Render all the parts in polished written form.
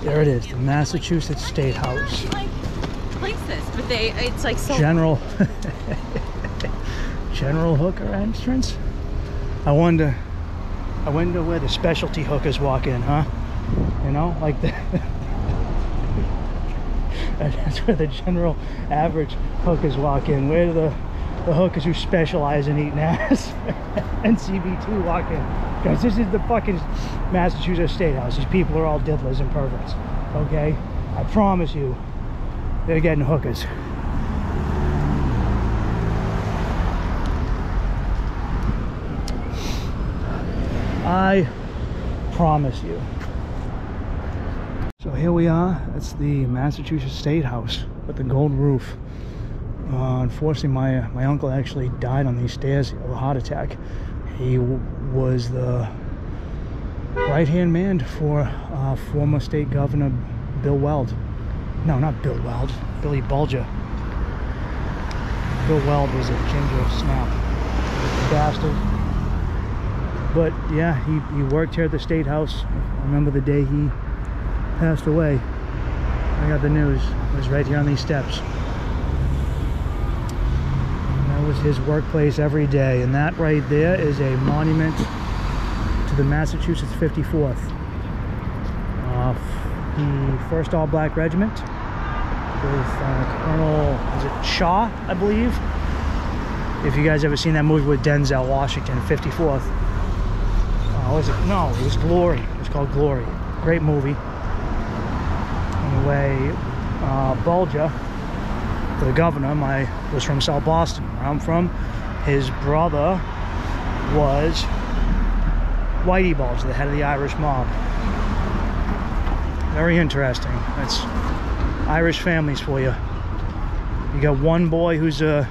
There it is, the Massachusetts State House. Like places, but it's like so General General hooker entrance. I wonder where the specialty hookers walk in, huh? You know, like the that's where the general average hookers walk in. Where do the hookers who specialize in eating ass and CB2 walk in? Guys, this is the fucking Massachusetts State House. These people are all diddlers and perverts, okay? I promise you, they're getting hookers. I promise you. So here we are. That's the Massachusetts State House with the gold roof. Unfortunately, my uncle actually died on these stairs of a heart attack. He was the right-hand man for former state governor Bill Weld. No, not Bill Weld. Billy Bulger. Bill Weld was a ginger snap bastard. But yeah, he worked here at the State House. I remember the day he passed away. I got the news. It was right here on these steps. And that was his workplace every day. And that right there is a monument to the Massachusetts 54th. The 1st All-Black Regiment with Colonel, is it Shaw, I believe? If you guys ever seen that movie with Denzel Washington, 54th. Was it? No, it was Glory. It was called Glory. Great movie. Anyway, Bulger, the governor, was from South Boston, where I'm from. His brother was Whitey Bulger, the head of the Irish mob. Very interesting. That's Irish families for you. You got one boy who's a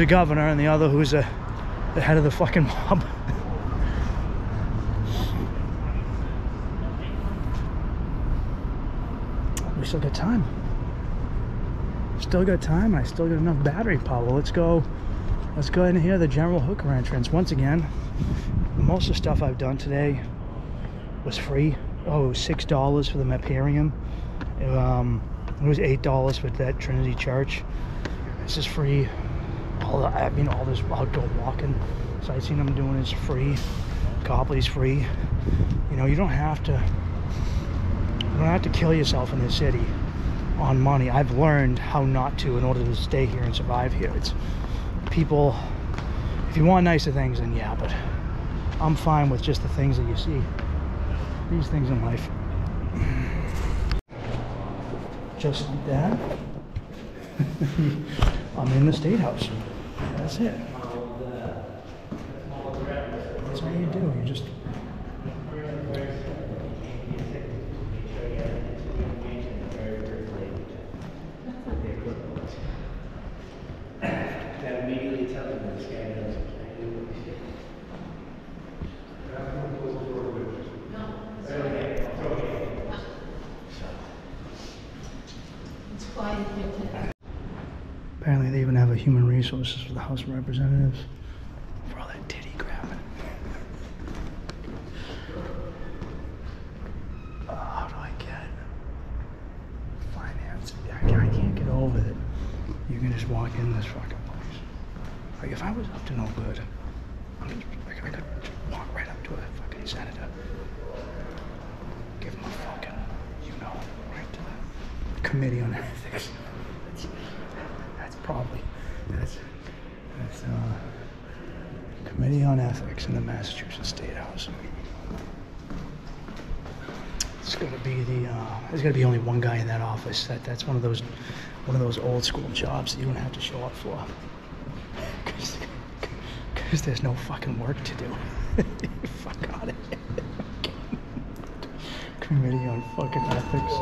governor, and the other who's the head of the fucking mob. We still got time. Still got time. I still got enough battery power. Let's go ahead and hear the general hooker entrance once again. Most of the stuff I've done today was free. Oh, it was $6 for the Maparium. It was $8 for that Trinity Church. This is free. All this outdoor walking, sightseeing I'm doing is free. Copley's free. You know, you don't have to kill yourself in this city on money. I've learned how not to in order to stay here and survive here. It's people, if you want nicer things, then yeah, but I'm fine with just the things that you see. These things in life. Just like that. I'm in the State House. That's it. That's what you do. You just... That immediately tells me this guy doesn't. Apparently they even have a human resources for the House of Representatives for all that titty grabbing. How do I get finance? I can't get over that you can just walk in this fucking place. Like if I was up to no good, I could just walk right up to a fucking senator, give him a fucking, right to the Committee on Ethics. That's Committee on Ethics in the Massachusetts State House. It's gonna be there's gonna be only one guy in that office. That's one of those old school jobs that you don't have to show up for, because there's no fucking work to do. Fuck out of here. Committee on fucking Ethics.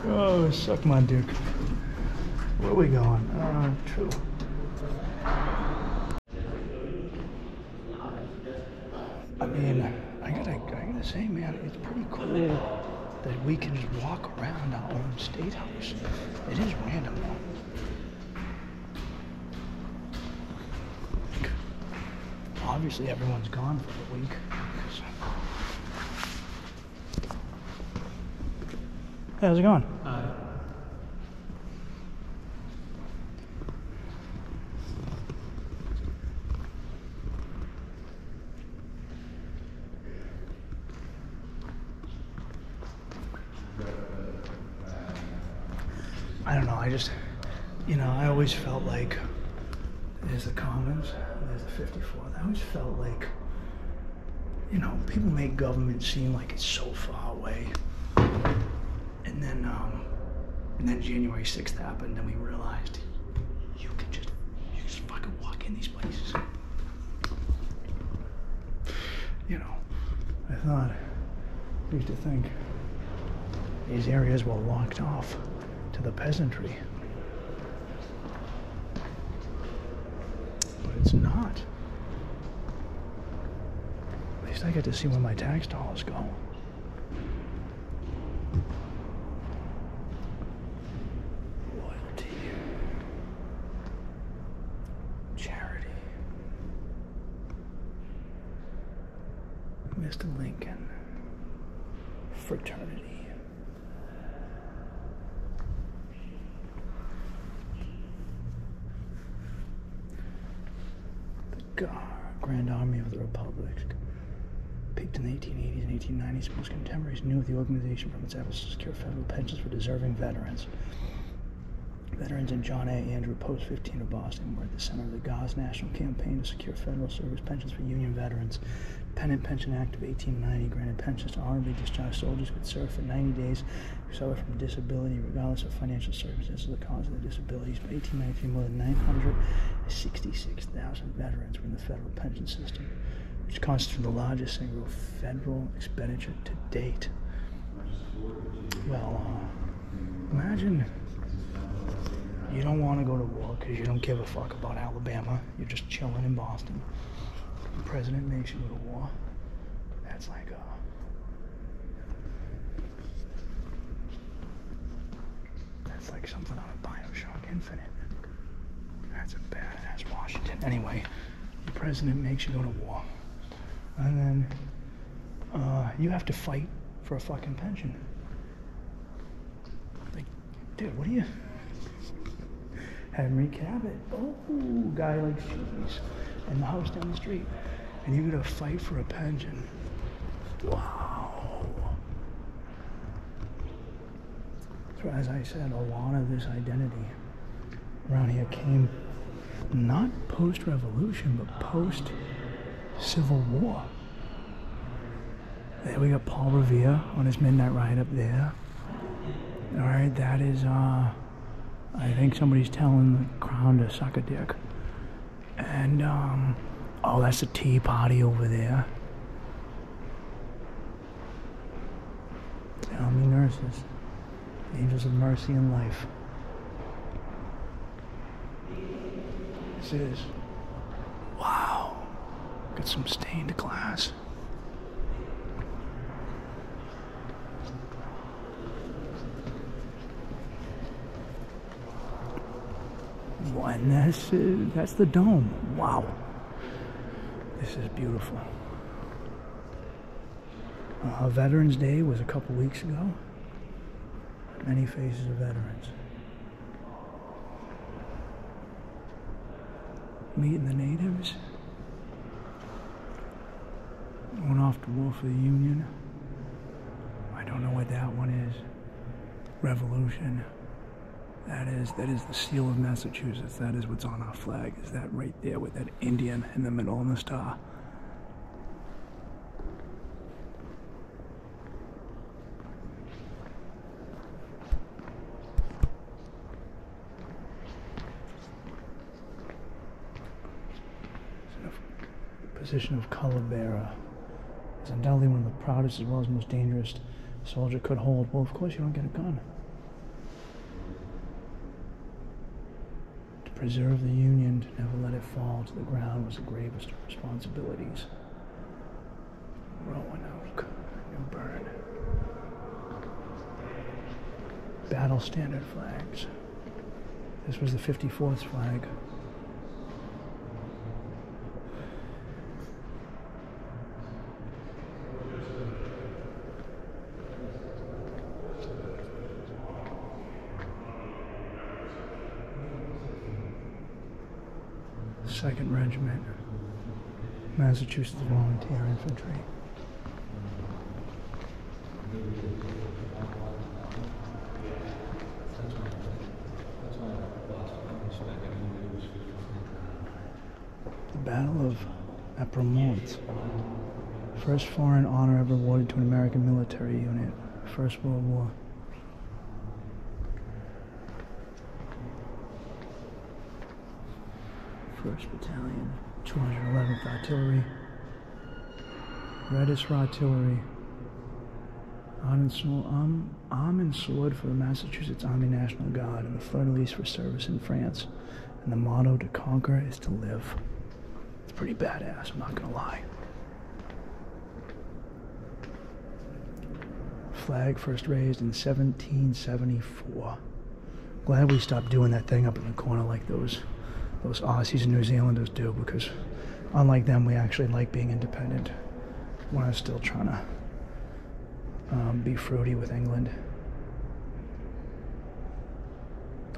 Oh, suck my dick. Where are we going? True. I mean, I gotta say, man, it's pretty cool that we can just walk around our own State House. It is random, though. Obviously, everyone's gone for the week. Hey, how's it going? I don't know, I just, I always felt like there's the Commons, and there's the 54th. I always felt like, people make government seem like it's so far away. And then January 6th happened, and we realized you just fucking walk in these places. I used to think these areas were locked off to the peasantry. But it's not. At least I get to see where my tax dollars go. Loyalty. Charity. Mr. Lincoln. Fraternity. Grand Army of the Republic. Peaked in the 1880s and 1890s. Most contemporaries knew of the organization from its efforts to secure federal pensions for deserving veterans. Veterans in John A. Andrew Post 15 of Boston were at the center of the GAUS national campaign to secure federal service pensions for Union veterans. Dependent Pension Act of 1890 granted pensions to honorably discharged soldiers who could serve for 90 days who suffered from disability regardless of financial circumstances or the cause of their disabilities. By 1893, more than 966,000 veterans were in the federal pension system, which constituted the largest single federal expenditure to date. Well, imagine you don't want to go to war because you don't give a fuck about Alabama. You're just chilling in Boston. The president makes you go to war. That's like something out of BioShock Infinite. That's a badass Washington. Anyway, the president makes you go to war. And then you have to fight for a fucking pension. Like, dude, what are you... Henry Cabot. Oh, guy likes cheese. And the house down the street. And you gotta fight for a pension. Wow. So as I said, a lot of this identity around here came not post-revolution, but post-Civil War. There we got Paul Revere on his midnight ride up there. All right, that is, I think somebody's telling the Crown to suck a dick. And, oh, that's the Tea Party over there. Tell me, nurses. Angels of Mercy and Life. This is, wow. Got some stained glass. And that's the dome. Wow. This is beautiful. Veterans Day was a couple weeks ago. Many faces of veterans. Meeting the natives. Going off to war for the Union. I don't know what that one is. Revolution. That is the seal of Massachusetts. That is what's on our flag. Is that right there with that Indian in the middle and the star. Position of color bearer is undoubtedly one of the proudest as well as most dangerous a soldier could hold. Well, of course you don't get a gun. To preserve the Union, to never let it fall to the ground was the gravest of responsibilities. Roanoke, New Bern. Battle standard flags. This was the 54th flag. 2nd Regiment, Massachusetts Volunteer Infantry. The Battle of Apremont. First foreign honor ever awarded to an American military unit. First World War. First Battalion, 211th Artillery, Register Artillery, Arm and Sword for the Massachusetts Army National Guard, and the Fleur-de-Lis for service in France. And the motto, to conquer is to live. It's pretty badass, I'm not gonna lie. Flag first raised in 1774. Glad we stopped doing that thing up in the corner like those Aussies and New Zealanders do, because unlike them, we actually like being independent when I was still trying to be fruity with England.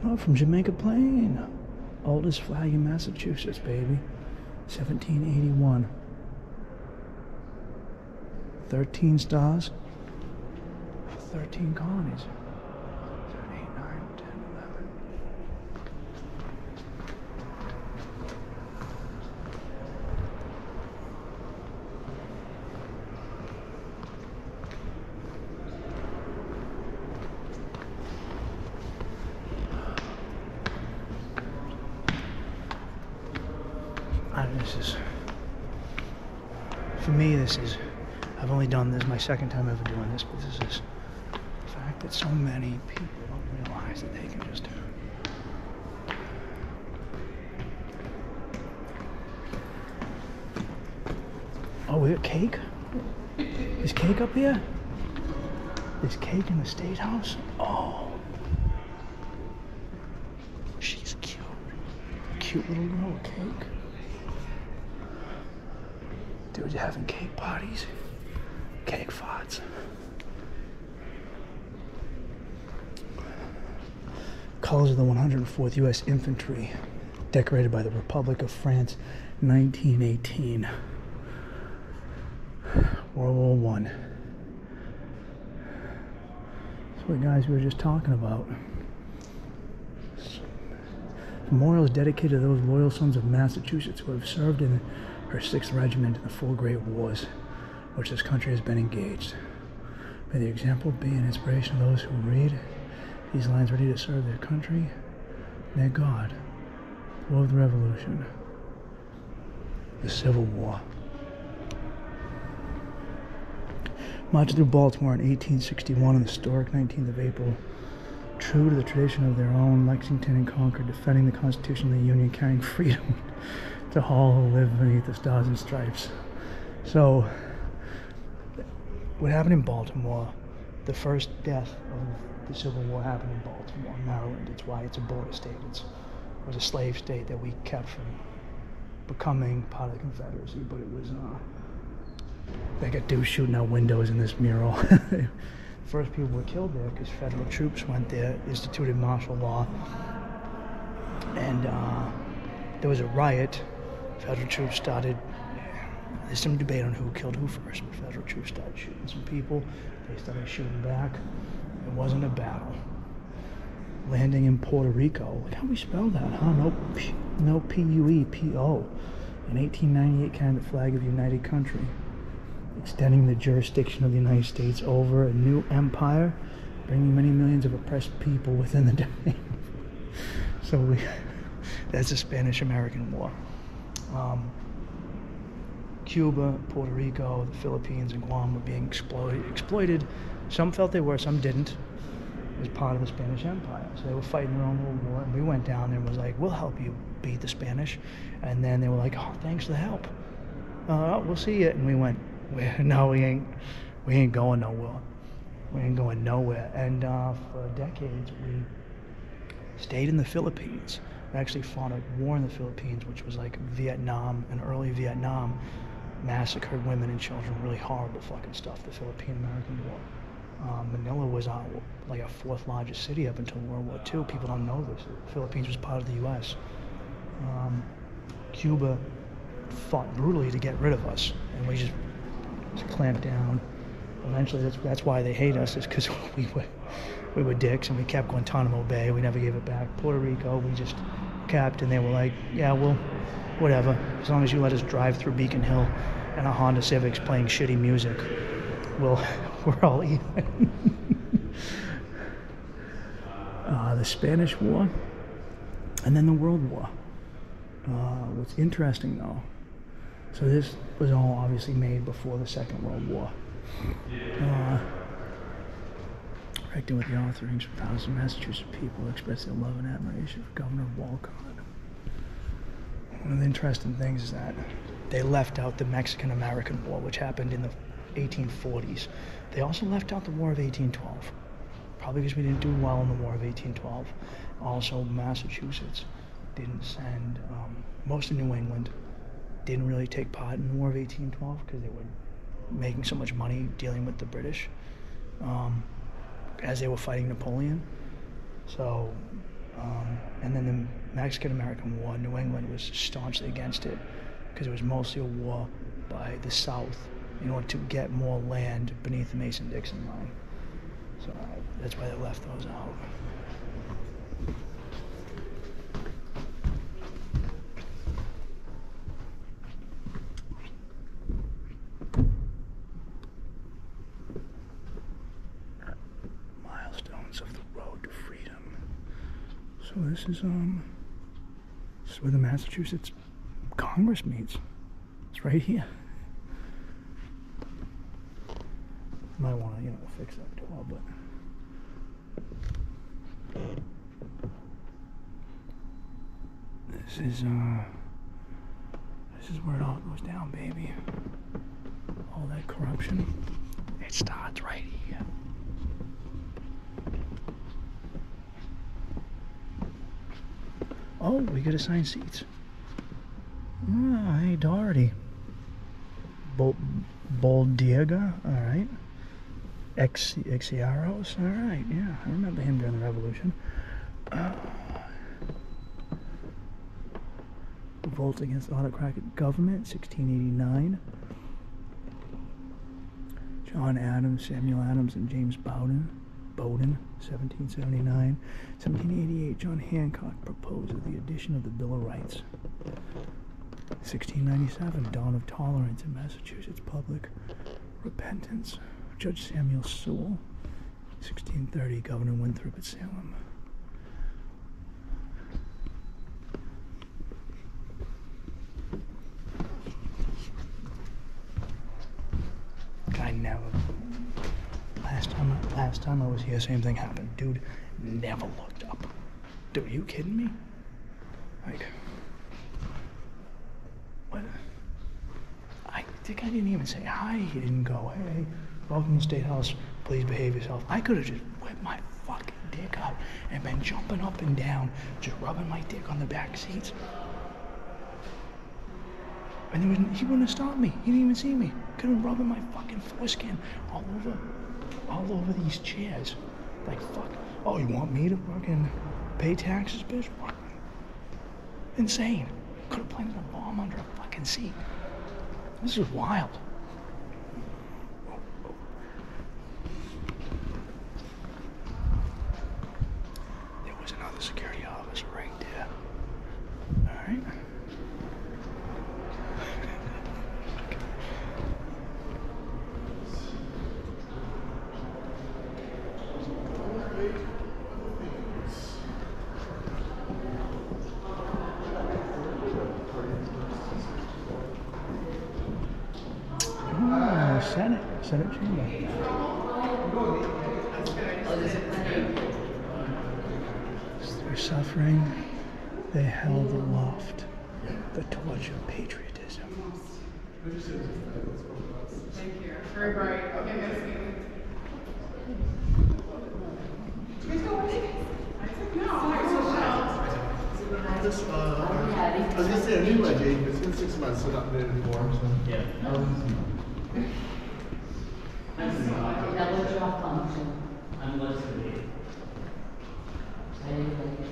Oh, from Jamaica Plain. Oldest flag in Massachusetts, baby. 1781. 13 stars. 13 colonies. 7, 8, 9, 10, 11. For me, I've only done this, my 2nd time ever doing this, but this is the fact that so many people don't realize that they can just oh, we got cake? Is cake up here? There's cake in the State House? Oh. She's cute. Cute little girl with cake. Dude, you're having cake parties? Cake farts. Colors of the 104th U.S. Infantry, decorated by the Republic of France, 1918. World War I. That's what guys we were just talking about. Memorial is dedicated to those loyal sons of Massachusetts who have served in her 6th Regiment in the 4 great wars which this country has been engaged. May the example be an inspiration to those who read these lines ready to serve their country, their God, the War of the Revolution, the Civil War. Marched through Baltimore in 1861 on the historic 19th of April, true to the tradition of their own, Lexington and Concord, defending the Constitution of the Union, carrying freedom to all who live beneath the stars and stripes. So, what happened in Baltimore, the first death of the Civil War happened in Baltimore, Maryland. It's why it's a border state. It was a slave state that we kept from becoming part of the Confederacy, but it was, they got dudes shooting out windows in this mural. First people were killed there because federal troops went there, instituted martial law, and there was a riot. Federal troops started, there's some debate on who killed who first, but federal troops started shooting some people. They started shooting back. It wasn't a battle. Landing in Puerto Rico, like how we spell that, huh? No P-U-E-P-O. In 1898, carrying the flag of the United Country, extending the jurisdiction of the United States over a new empire, bringing many millions of oppressed people within the domain. So that's the Spanish-American War. Cuba, Puerto Rico, the Philippines, and Guam were being exploited. Some felt they were, some didn't. It was part of the Spanish Empire. So they were fighting their own little war, and we went down there and was like, we'll help you beat the Spanish. And then they were like, oh, thanks for the help. We'll see it. And we went, no, we ain't going nowhere. We ain't going nowhere. And for decades, we stayed in the Philippines. We actually fought a war in the Philippines, which was like Vietnam, and early Vietnam massacred women and children. Really horrible fucking stuff, the Philippine-American War. Manila was like our 4th largest city up until World War II. People don't know this. The Philippines was part of the U.S. Cuba fought brutally to get rid of us, and we just clamped down. Eventually, that's why they hate us, is because we were dicks and we kept Guantanamo Bay. We never gave it back. Puerto Rico, we just kept, and they were like, yeah, well, whatever. As long as you let us drive through Beacon Hill in our Honda Civics playing shitty music, we're all even. The Spanish War, and then the World War. What's interesting, though, so this was all obviously made before the Second World War. Directed with the offerings from thousands of Massachusetts people express their love and admiration for Governor Walcott. One of the interesting things is that they left out the Mexican-American War, which happened in the 1840s. They also left out the War of 1812, probably because we didn't do well in the War of 1812. Also, Massachusetts didn't send, most of New England didn't really take part in the War of 1812 because they were making so much money dealing with the British as they were fighting Napoleon. So, and then the Mexican-American War, New England was staunchly against it because it was mostly a war by the South in order to get more land beneath the Mason-Dixon line. So that's why they left those out. Milestones of the road to freedom. So this is where the Massachusetts Congress meets. It's right here. Might want to, fix that door, but this is where it all goes down, baby. All that corruption, it starts right here. Oh, we get assigned seats. Ah, hey, Doherty. Boldiega, all right. Exiaros, all right, yeah, I remember him during the Revolution. Revolt against autocratic government, 1689. John Adams, Samuel Adams, and James Bowdoin, 1779. 1788, John Hancock proposes the addition of the Bill of Rights. 1697, dawn of tolerance in Massachusetts, public repentance. Judge Samuel Sewell. 1630, Governor Winthrop at Salem. I never. Last time I was here, same thing happened. Dude never looked up. Dude, are you kidding me? Like, what? I think I didn't even say hi. He didn't go, hey, welcome to State House, please behave yourself. I could have just whipped my fucking dick out and been jumping up and down, just rubbing my dick on the back seats. And he wouldn't have stopped me. He didn't even see me. Could have rubbing my fucking foreskin all over these chairs. Like, fuck. Oh, you want me to fucking pay taxes, bitch? What? Insane. Could have planted a bomb under a fucking seat. This is wild. There was another security officer right there. All right. Senate chamber. Through suffering, they held aloft the torch of patriotism. Thank you. Very bright. Okay, nice to meet you. Did you guys go away? No, I was gonna say, I knew my date, but it's been 6 months, so not been informed. So. Yeah. Double drop function. I'm listening. I didn't like it.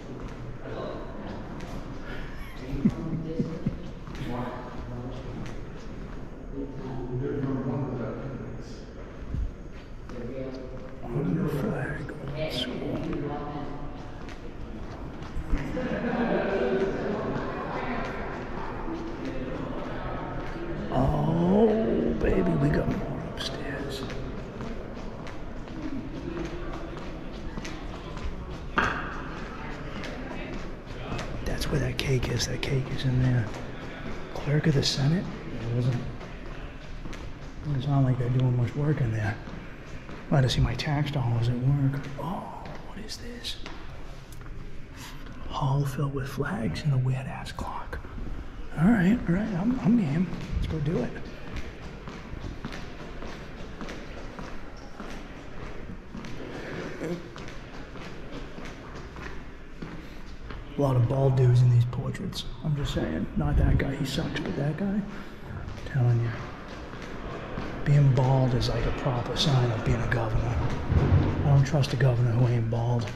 That's where that cake is. That cake is in there. Clerk of the Senate? It doesn't sound like they're doing much work in there. Glad to see my tax dollars at work. Oh, what is this? Hall filled with flags and a weird-ass clock. All right, I'm game. Let's go do it. A lot of bald dudes in these portraits. I'm just saying. Not that guy, he sucks, but that guy, I'm telling you. Being bald is like a proper sign of being a governor. I don't trust a governor who ain't bald.